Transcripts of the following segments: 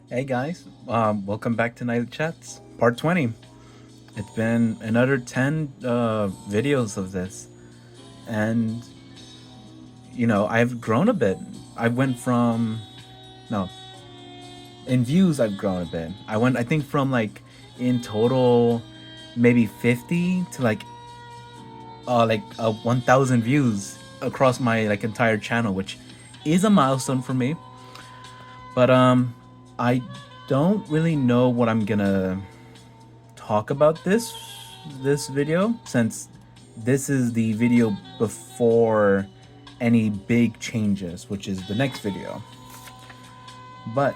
Hey guys, welcome back to Night Chats, part 20. It's been another 10 videos of this, and I've grown a bit. I went from, no, in views, I've grown a bit. I think, from like in total, maybe 50 to like 1,000 views across my like entire channel, which is a milestone for me. But I don't really know what I'm gonna talk about this video, since this is the video before any big changes, which is the next video. But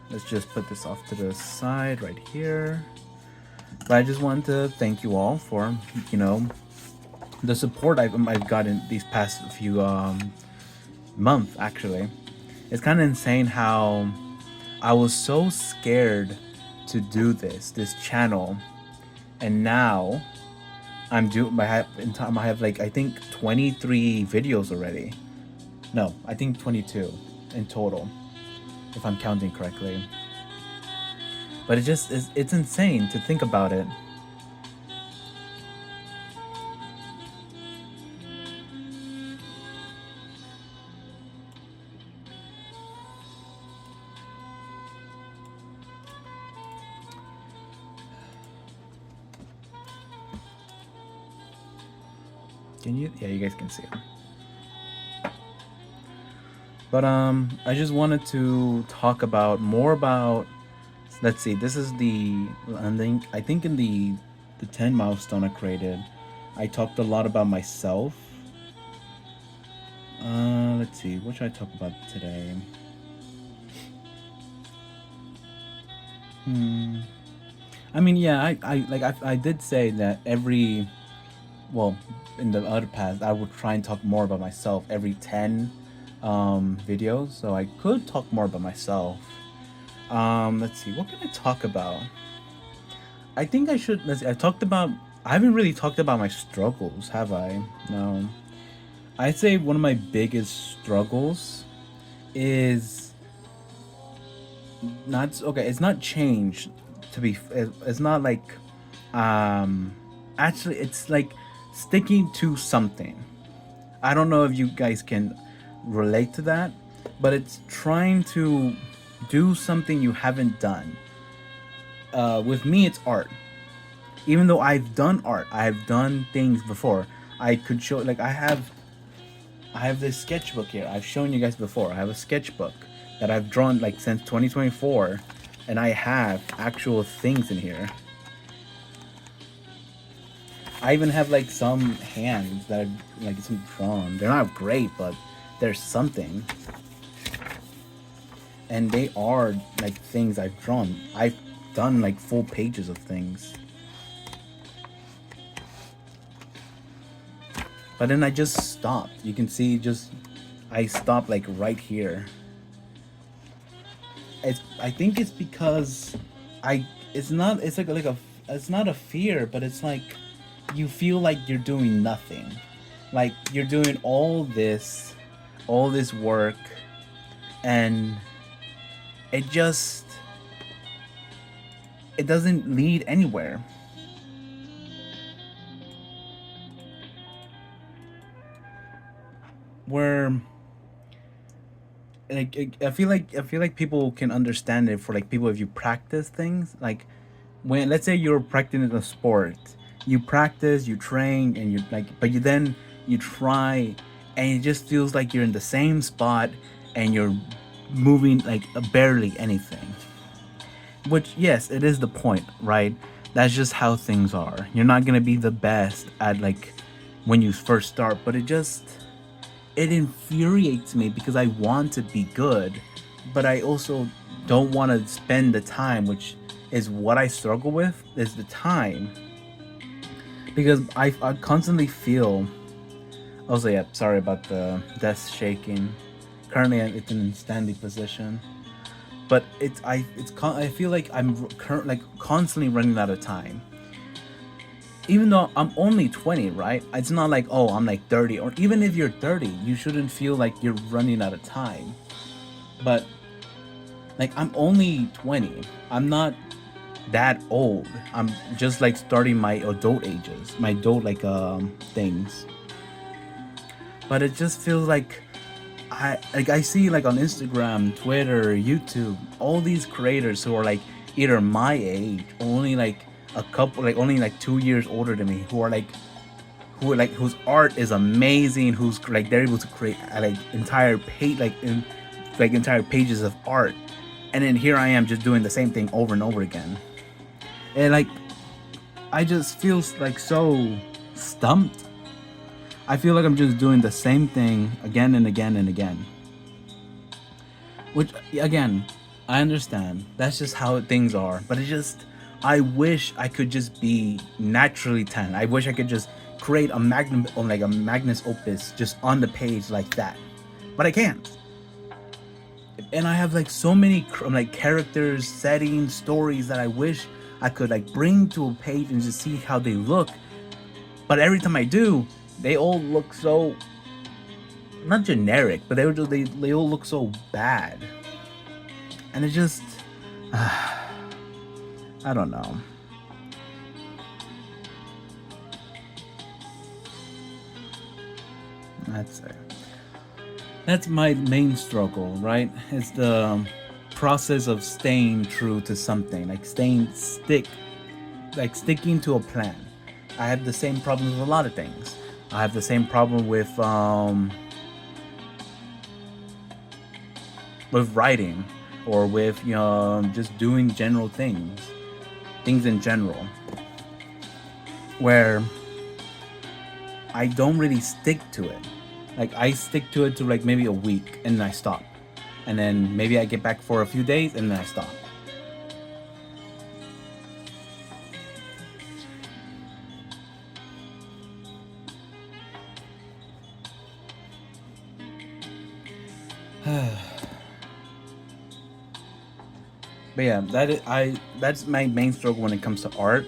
let's just put this off to the side right here. But I just wanted to thank you all for the support I've gotten these past few months. Actually, it's kind of insane how I was so scared to do this channel, and now I'm doing. I have like, I think, 23 videos already. No, I think 22 in total, if I'm counting correctly. But it's insane to think about it. Can you? Yeah, you guys can see it. But I just wanted to talk about more about. Let's see. This is the. I think in the 10 milestone I created, I talked a lot about myself. Let's see. What should I talk about today? I mean, yeah, I did say that well, in the other past, I would try and talk more about myself every 10 videos, so I could talk more about myself. Let's see, what can I talk about? I think I should. Let's see, I haven't really talked about my struggles, have I? No. I'd say one of my biggest struggles is not okay. It's not change. It's not like, actually, it's like sticking to something. I don't know if you guys can relate to that, but it's trying to do something you haven't done. With me, it's art. Even though I've done art, I've done things before. I could show, like, I have this sketchbook here. I've shown you guys before. I have a sketchbook that I've drawn like since 2024, and I have actual things in here. I even have like some hands that are like some drawn. They're not great, but there's something. And they are like things I've drawn. I've done like full pages of things. But then I just stopped. You can see, I stopped like right here. I think it's because it's not it's like a it's not a fear, but it's like you feel like you're doing nothing. Like you're doing all this work, and it just it doesn't lead anywhere. Where like I feel like people can understand it, for like people, if you practice things, like when, let's say, you're practicing a sport, you practice, you train, and you like, but you try, and it just feels like you're in the same spot, and you're moving like barely anything. Which, yes, it is the point, right? That's just how things are. You're not gonna be the best at like when you first start, but it infuriates me because I want to be good, but I also don't want to spend the time, which is what I struggle with, is the time. Because I constantly feel. Also, yeah, sorry about the desk shaking. Currently, it's in a standing position, but I feel like like constantly running out of time. Even though I'm only 20, right? It's not like, oh, I'm like 30. Or even if you're 30, you shouldn't feel like you're running out of time. But Like, I'm only 20. I'm not that old. I'm just like starting my adult ages, my adult like things. But it just feels like I see like on Instagram, Twitter, YouTube, all these creators who are like either my age or only like a couple, like only like 2 years older than me, who are like whose art is amazing, who's like they're able to create like entire page like entire pages of art, and then here I am just doing the same thing over and over again, and like I just feel like so stumped. I feel like I'm just doing the same thing again and again and again. Which again, I understand. That's just how things are. But it just I wish I could just be naturally 10. I wish I could just create a magnum or like a magnus opus just on the page like that. But I can't. And I have like so many like characters, settings, stories that I wish I could like bring to a page and just see how they look. But every time I do, they all look so not generic, but they all look so bad, and it just I don't know. That's it. That's my main struggle, right? It's the process of staying true to something, like sticking to a plan. I have the same problems with a lot of things. I have the same problem with writing, or with just doing general things in general, where I don't really stick to it. Like I stick to it to like maybe a week and then I stop, and then maybe I get back for a few days and then I stop. But yeah, that's my main struggle when it comes to art.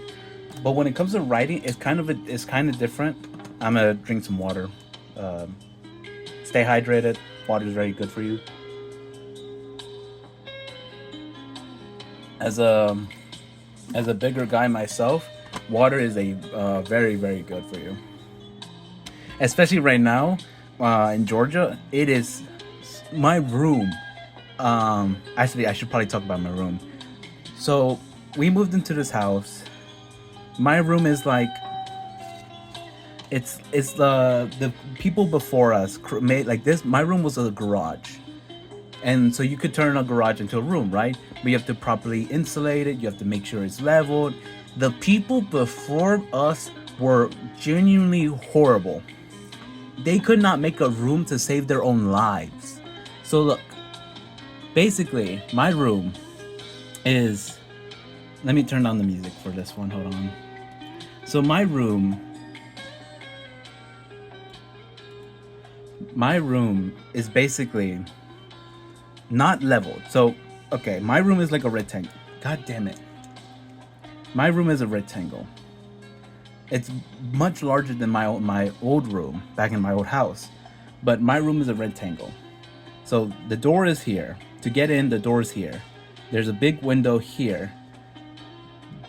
But when it comes to writing, it's kind of different. I'm gonna drink some water. Um, Stay hydrated. Water is very good for you. As a as a bigger guy myself, water is a very good for you. Especially right now, in Georgia, it is my room. Actually, I should probably talk about my room. So we moved into this house. My room is like it's the people before us made like this. My room was a garage, and so you could turn a garage into a room, right? But you have to properly insulate it. You have to make sure it's leveled. The people before us were genuinely horrible. They could not make a room to save their own lives. So look, basically, my room is. Let me turn down the music for this one. Hold on. So my room is basically not leveled. So okay, my room is like a rectangle. God damn it. My room is a rectangle. It's much larger than my old room back in my old house, but my room is a rectangle. So the door is here. To get in, the door is here. There's a big window here.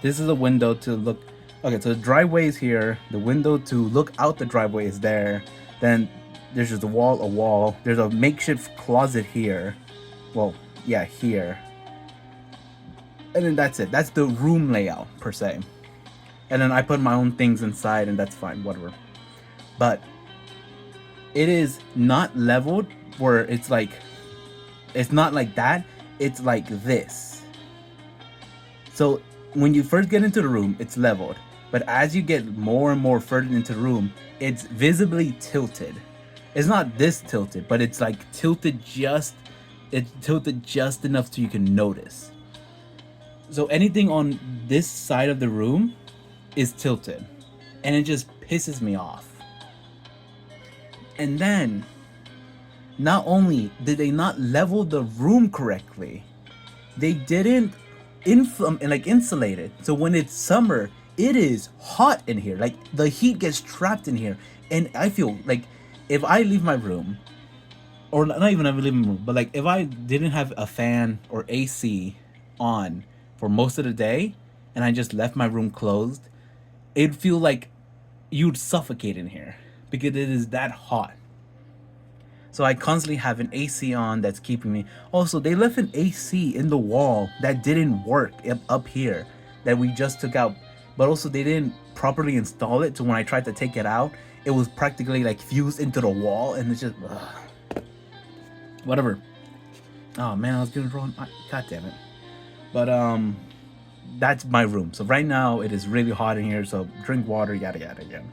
This is a window to look. Okay, so the driveway is here. The window to look out the driveway is there. Then there's just a wall. There's a makeshift closet here. Well, yeah, here. And then that's it. That's the room layout per se. And then I put my own things inside, and that's fine, whatever. But it is not leveled where it's not like that. It's like this. So when you first get into the room, it's leveled. But as you get more and more further into the room, it's visibly tilted. It's not this tilted, but it's like it's tilted just enough so you can notice. So anything on this side of the room is tilted, and it just pisses me off. And then, not only did they not level the room correctly, they didn't insulate it. So when it's summer, it is hot in here. Like the heat gets trapped in here, and I feel like if I leave my room or not even a living room, but like if I didn't have a fan or AC on for most of the day and I just left my room closed, it'd feel like you'd suffocate in here because it is that hot. So I constantly have an AC on that's keeping me. Also, they left an AC in the wall that didn't work up here that we just took out. But also they didn't properly install it, so when I tried to take it out, it was practically like fused into the wall, and it's just whatever. Oh man, I was gonna draw. God damn it. But that's my room. So right now it is really hot in here. So drink water, yada yada yada.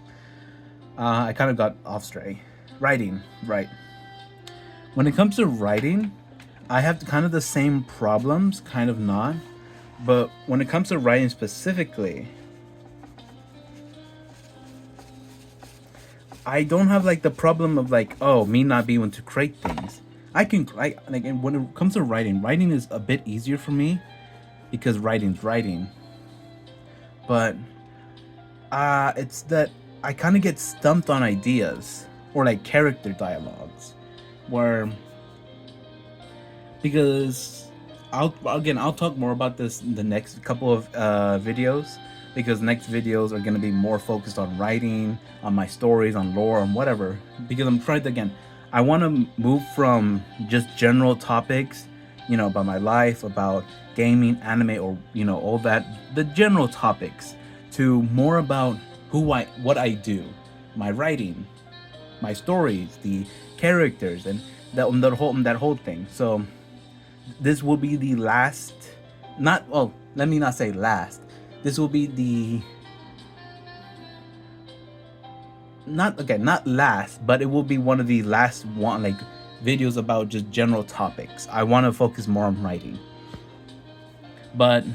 I kind of got off stray. Writing, right? When it comes to writing, I have kind of the same problems, kind of not. But when it comes to writing specifically, I don't have like the problem of like, oh, me not being able to create things. I can like when it comes to writing, writing is a bit easier for me because writing's writing. But it's that I kind of get stumped on ideas or like character dialogues where because I'll talk more about this in the next couple of videos because next videos are going to be more focused on writing, on my stories, on lore, on whatever, because I'm trying to again I want to move from just general topics, you know, about my life, about gaming, anime, or you know, all that, the general topics, to more about what I do, my writing, my stories, the characters, and that whole thing. So this will be the last, not, well, let me not say last. This will be the, not, again, not last, but it will be one of the last one, like, videos about just general topics. I want to focus more on writing. But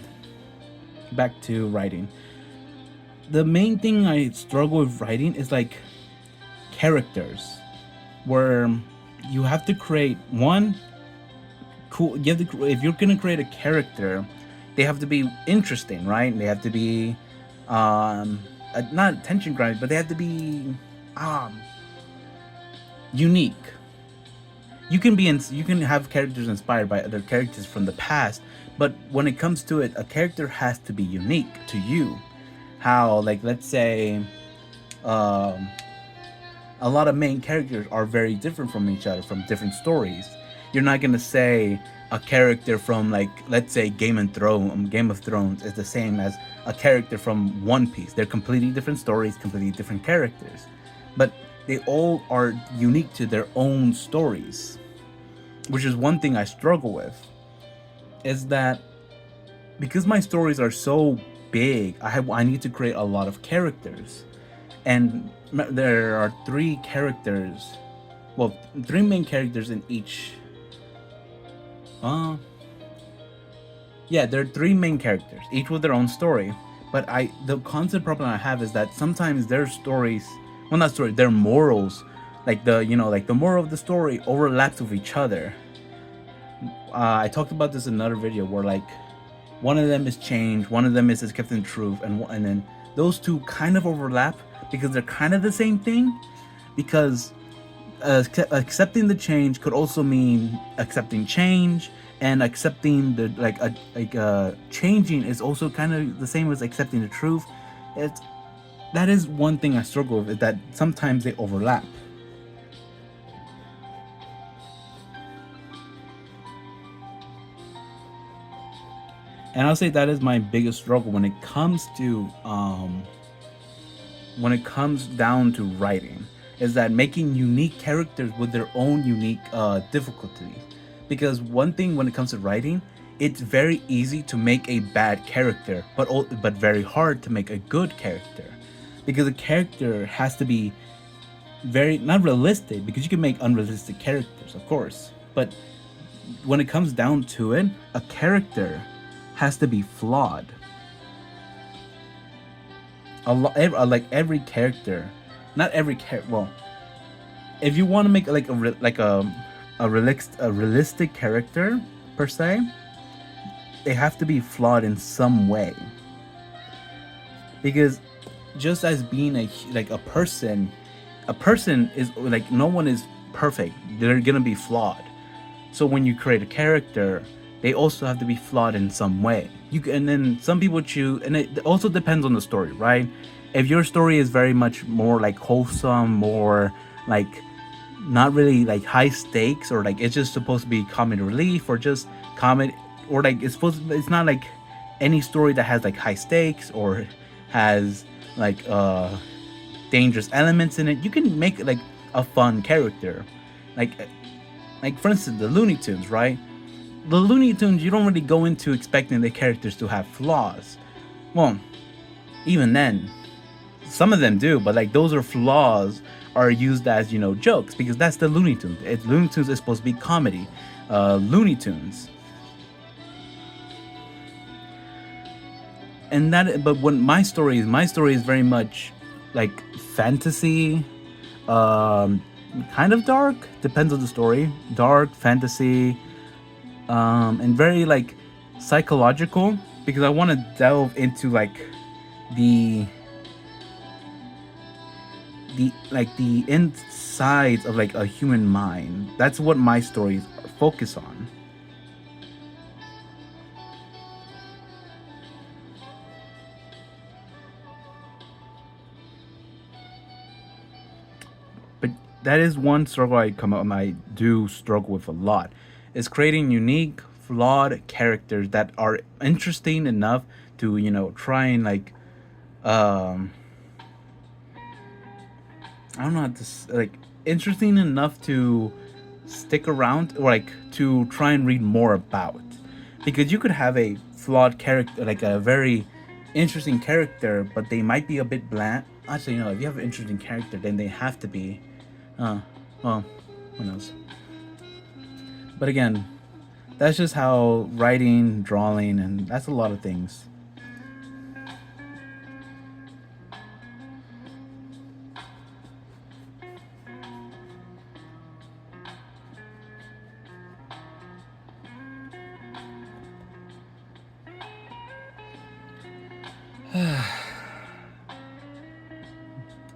back to writing. The main thing I struggle with writing is like characters, where you have to create one cool. You have to, if you're gonna create a character, they have to be interesting, right? They have to be not attention grabbing, but they have to be unique. You can have characters inspired by other characters from the past, but when it comes to it, a character has to be unique to you. How, like, let's say um a lot of main characters are very different from each other, from different stories. You're not gonna say a character from, like, let's say Game of Thrones is the same as a character from One Piece. They're completely different stories, completely different characters, but they all are unique to their own stories. Which is one thing I struggle with, is that because my stories are so big, I need to create a lot of characters, and there are three characters, well, three main characters in each. Yeah, there are three main characters, each with their own story. But the constant problem I have is that sometimes their stories, well, not story, their morals, like the moral of the story overlaps with each other. I talked about this in another video where, like, one of them is change, one of them is accepting truth, and then those two kind of overlap because they're kind of the same thing. Because accepting the change could also mean accepting change, and accepting the changing is also kind of the same as accepting the truth. It's that is one thing I struggle with, is that sometimes they overlap. And I'll say that is my biggest struggle when it comes to when it comes down to writing, is that making unique characters with their own unique difficulties. Because one thing when it comes to writing, it's very easy to make a bad character, but very hard to make a good character, because a character has to be very not realistic, because you can make unrealistic characters, of course, but when it comes down to it, a character has to be flawed. Like every character, not every character. Well, if you want to make like a realistic character per se, they have to be flawed in some way. Because just as being a person is like, no one is perfect. They're gonna be flawed. So when you create a character, they also have to be flawed in some way. And then some people choose, and it also depends on the story, right? If your story is very much more like wholesome, more like not really like high stakes, or like it's just supposed to be comedy relief, or just comedy, or like it's not like any story that has like high stakes or has like dangerous elements in it. You can make like a fun character, like for instance the Looney Tunes, right? The Looney Tunes, you don't really go into expecting the characters to have flaws. Well, even then, some of them do, but like those are flaws are used as jokes, because that's the Looney Tunes. Looney Tunes is supposed to be comedy. Looney Tunes, and that. But what my story is very much like fantasy, um, kind of dark. Depends on the story. Dark fantasy, and very like psychological, because I want to delve into like the the insides of like a human mind. That's what my stories focus on. But that is one struggle I do struggle with a lot, is creating unique, flawed characters that are interesting enough to try and like um I don't know how to like interesting enough to stick around, or like to try and read more about. Because you could have a flawed character, like a very interesting character, but they might be a bit bland. Actually, if you have an interesting character, then they have to be. Uh, well, who knows? But again, that's just how writing, drawing, and that's a lot of things.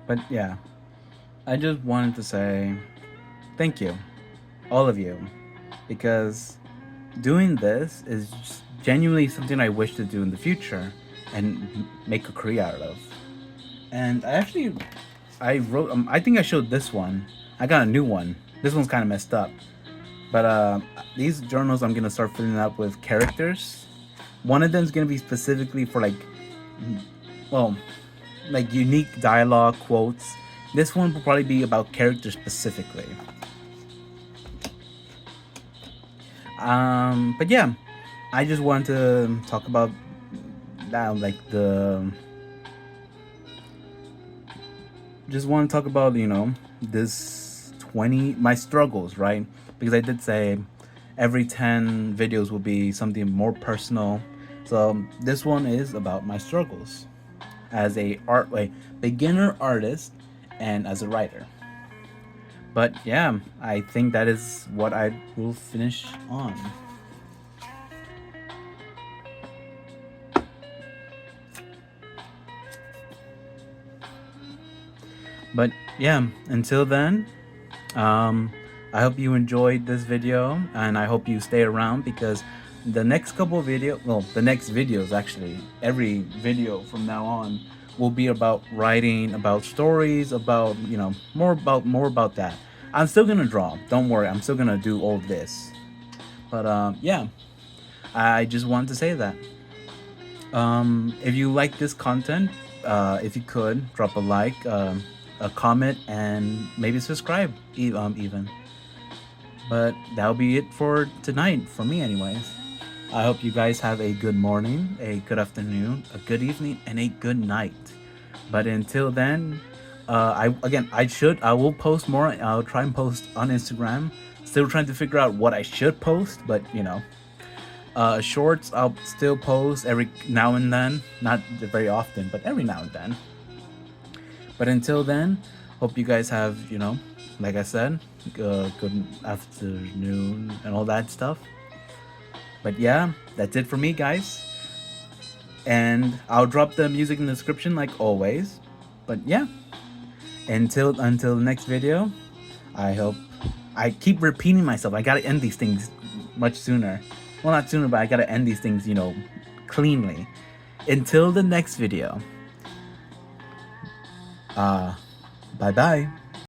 But yeah, I just wanted to say thank you, all of you, because doing this is genuinely something I wish to do in the future and make a career out of. And I wrote, I think I showed this one. I got a new one. This one's kind of messed up. But these journals I'm going to start filling up with characters. One of them is going to be specifically for like, well, like unique dialogue quotes. This one will probably be about characters specifically. But yeah, I just wanted to talk about that, like just want to talk about this 20 my struggles, right? Because I did say every 10 videos will be something more personal. So this one is about my struggles as a beginner artist and as a writer. But yeah, I think that is what I will finish on. But yeah, until then, um, I hope you enjoyed this video, and I hope you stay around, because the next couple of the next videos actually, every video from now on will be about writing, about stories, about more about that. I'm still gonna draw. Don't worry, I'm still gonna do all this. But yeah, I just wanted to say that. If you like this content, if you could drop a like, a comment, and maybe subscribe even. But that'll be it for tonight, for me anyways. I hope you guys have a good morning, a good afternoon, a good evening, and a good night. But until then, I will post more. I'll try and post on Instagram. Still trying to figure out what I should post, but shorts I'll still post every now and then, not very often, but every now and then. But until then, hope you guys have, like I said, good afternoon and all that stuff. But yeah, that's it for me, guys. And I'll drop the music in the description like always. But yeah, until the next video, I hope I keep repeating myself. I gotta end these things much sooner. Well, not sooner, but I gotta end these things, cleanly. Until the next video. Bye bye.